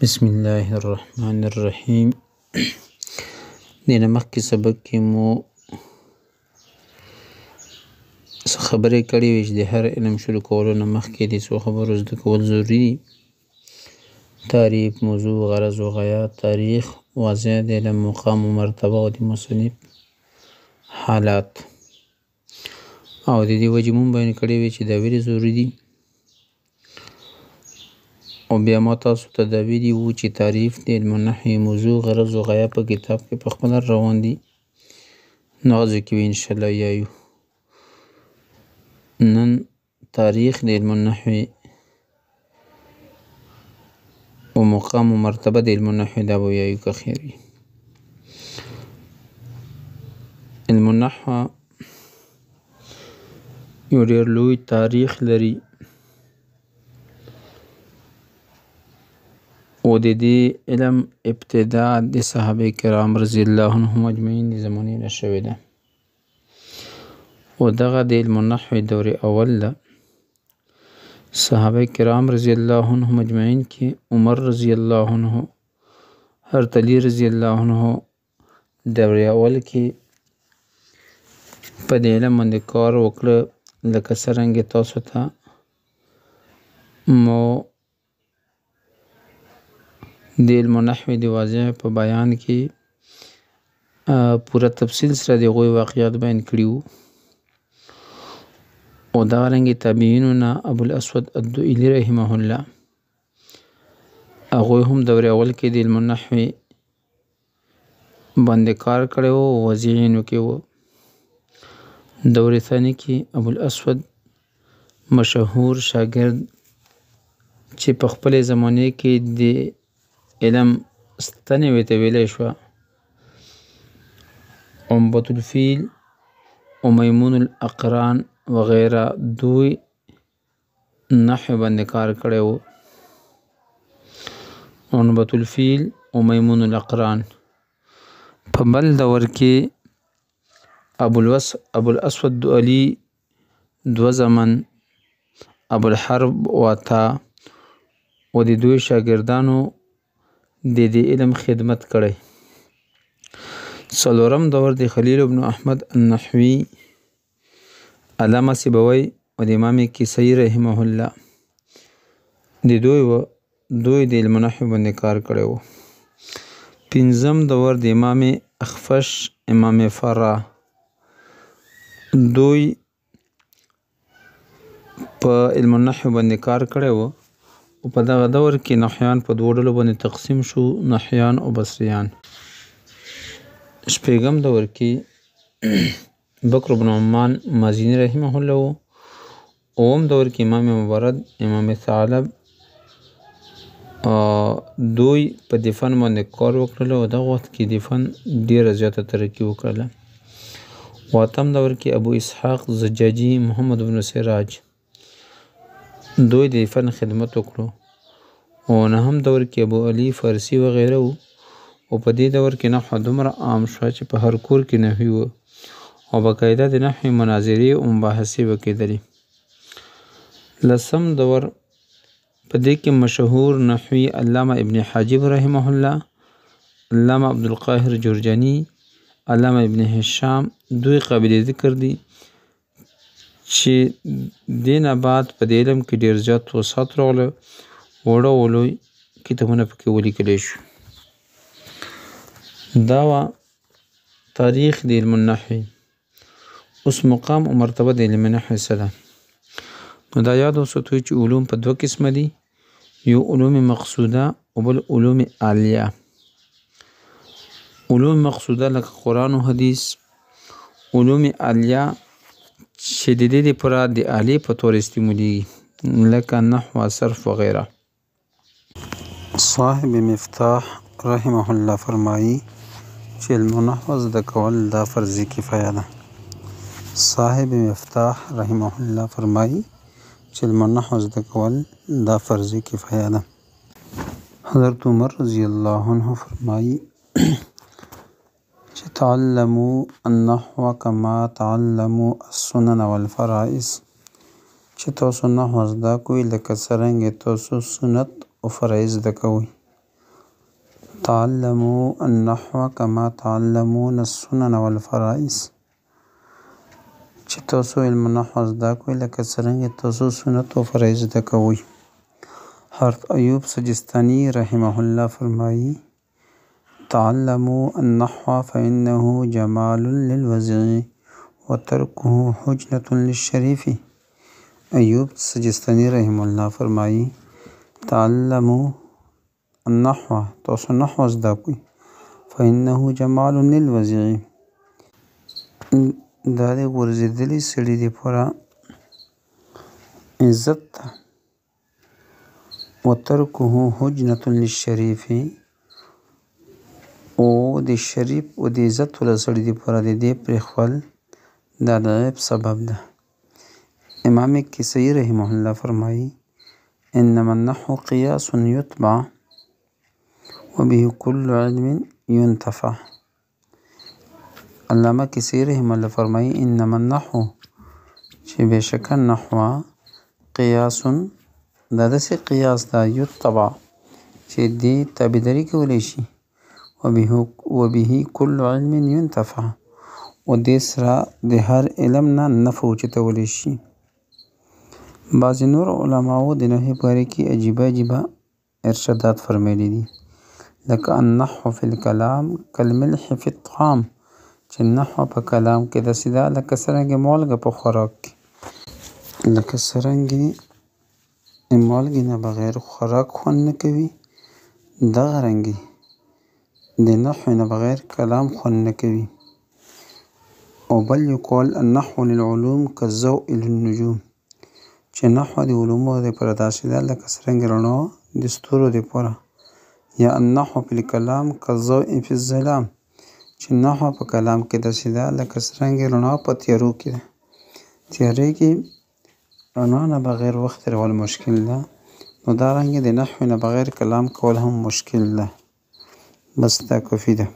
بسم الله الرحمن الرحیم. دینه مخکې سبق کې مو څه خبرې کړې وې چې د هر علم شروع کولو نه مخکې د څو خبرو زده کول ضروري دي. تعریف، موضوع، غرض و غایه، تاریخ، واضح د علم مقام و مرتبه او د مصنف حالات، او د دې وجې مونږ بیان کړې وې چې دا ولې ضروري دي، او بیا ما تاسو ته دا ویلي وو چې تعریف د علم النحو، موضوع، غرض و غایه په کتاب کې په خپله روان دي، نو هغه کې به انشاءالله یایو. نن تاریخ د علم النحو و مقام و مرتبه د علم النحو دا به یایو که خیر وي. علم النحو یو ډېر لوی تاریخ لري او د دې علم ابتدا د صحابه کرام رضی الله عنهم اجمعین د زمانې نه شوې ده، او دغه د علم النحو دور اول ده. صحابه کرام رضی الله عنهم اجمعین کې عمر رضی الله عنه، هرطلی رضی الله عنه دور اول کې په دې علم باندې کار وکړه، لکه څرنګه تاسو ته مو د علم النحو د واضح په بیان کې پوره تفصیل سره د هغوی واقعیات بیان کړي وو، او دغرنګې تابعینو نه ابوالاسود الدؤلي رحمه الله هغوی هم دور اول کې د علم النحو باندې کار کړی وو، وضعینو کې وو. دور ثاني کې ابوالاسود مشهور شاګرد چې په خپلې زمانې کې د علم ستنې ورته ویلی شوه، عنبة الفیل او میمون الاقران وغیره دوی نحو باندې کار کړی وو. عنبة الفیل او میمون الاقران. په بل دور کې ابوالاسود الدؤلي دوه زمن، ابوالحرب واتا او د دوی شاګردانو د دې علم خدمت کړی. څلورم دور د خلیل بن احمد النحوي، علامه سیبوی او د امام کسائی رحمه الله د دوی د علم النحو باندې کار کړی وو. پنځم دور د امام اخفش، امام فرا، دوی په علم النحو باندې کار کړی وو، او په دغه دور کې نحویان په دوه ډلو باندې تقسیم شو، نحویان او بصریان. شپږم دور کې بکر بن عمان مازینی رحمه الله وو. اووم دور کې امام مبرد، امام ثعلب دوی په دې فن باندې کار وکړل، او دغه وخت کې دې فن ډېره زیاته ترقي وکړله. اتم دور کې ابو اسحاق زجاجي، محمد بن سراج دوی د فن خدمت وکړو. او نهم دور کې ابو علي فارسي وغیره وو، او په دې دور کې نحو دومره عام شوه چې په هر کور کې نحوي وو، او باقاعده د نحوي مناظرې او مباحثې به کېدلې. لسم دور په دې کې مشهور نحوي علامه ابن حاجب رحمه الله، علامه عبدالقاهر جرجاني، علامه ابن هشام دوی قابل ذکر دي چې دې نه بعد په دې علم کې ډېر زیات وسعت راغله، وړه او لوی کتابونه پکې ولیکلی شو. دا وه تاریخ د علم النحو. اوس مقام او مرتبه د علم النحو څه ده؟ نو دا یاد وساتئ چې علوم په دوه قسمه دي، یو علوم مقصوده او بل علوم عالیه. علوم مقصوده لکه قرآن و حدیث، علوم عالیه چې د دې لپاره د آلې په طور استعمالیږي لکه نحو، صرف وغیره. صاحب مفتاح رحمه الله فرمایي چې علم النحو زده کول دا فرضي کفایه ده. صاحب مفتاح رحمه الله فرمایي چې علم النحو زده کول دا فرضي کفایه ده. حضرت عمر رضی الله عنه فرمایي چې تعلموا النحو کما تعلموا السنن والفرائض، چې تاسو نحو زده کوئ لکه څرنګه تاسو سنت او فرایض زده کوئ. تعلموا النحو كما تعلمون السنن والفرائض. چې تاسو علم نحو زده کوئ لکه څرنګه تاسو سنت و فرایض زده کوئ. حضرت ایوب سجستانی رحمه الله فرمایي تعلموا النحو فإنه جمال للوضع وتركه حجنة للشریف. ایوب سجستانی رحمه الله فرمایي تعلموا النحو، تاسو نحو زده کوئ، فإنه جمال للوضع، دا د غورځېدلي سړي دپاره عزت ده. وترکه حجنة للشریف، او د شریف او د عزت والا سړي دپاره د دې پرېښول دا د عیب سبب ده. امام کسائي رحمه الله فرمایي انما النحو قیاس یتبع وبه كل علم ينتفع. علامه کسائي رحمه الله فرمایي انما النحو، چې بېشکه نحو قیاس، دا داسې قیاس ده یتبع چې دې تابعداري کولی شي، وبه كل علم ينتفع، و دې سره د هر علم نه نفع اوچتولی شي. بعضې نور علماو د نحوې په باره کې عجیبه ارشادات فرمیلی دي، لکه النحو فی الکلام کالملح فی الطعام، چې نحو په کلام کې داسې ده لکه څرنګې مالګه په خوراک کې، لکه څرنګې مالګې نه بغیر خوراک خوند نه کوي، دغه رنګې د نحو نه بغیر کلام خوند نه کوي. او بل یقال النحو للعلوم کالضوء للنجوم، چې نحو د علومو دپاره داسې ده لکه څرنګې رڼا د ستورو دپاره. یا النحو فی الکلام کالضوء فی الظلام، چې نحو په کلام کې داسې ده لکه څرنګې رڼا په تیارو کې ده. تیارې کې رڼا نه بغیر وخت تېرول مشکل ده، نو دارنګې د نحو نه بغیر کلام کول هم مشکل ده. بس دا کافي ده.